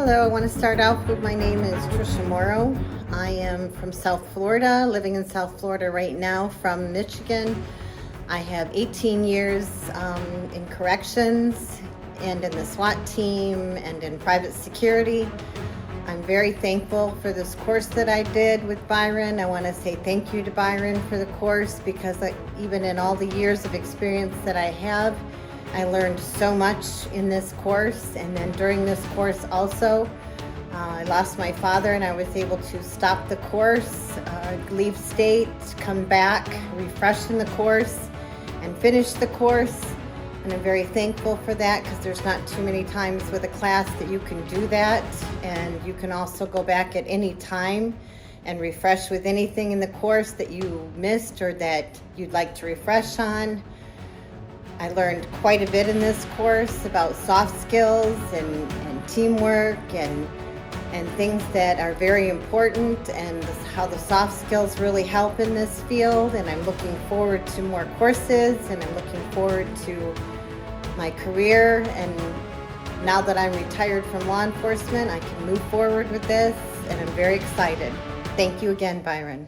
Hello, I want to start off with my name is Tricia Morrow. I am from South Florida, living in South Florida right now from Michigan. I have 18 years in corrections and in the SWAT team and in private security. I'm very thankful for this course that I did with Byron. I want to say thank you to Byron for the course because even in all the years of experience that I have, I learned so much in this course. And then during this course also, I lost my father and I was able to stop the course, leave state, come back, refresh in the course, and finish the course. And I'm very thankful for that because there's not too many times with a class that you can do that. And you can also go back at any time and refresh with anything in the course that you missed or that you'd like to refresh on. I learned quite a bit in this course about soft skills and teamwork and things that are very important and how the soft skills really help in this field. And I'm looking forward to more courses and I'm looking forward to my career. And now that I'm retired from law enforcement, I can move forward with this and I'm very excited. Thank you again, Byron.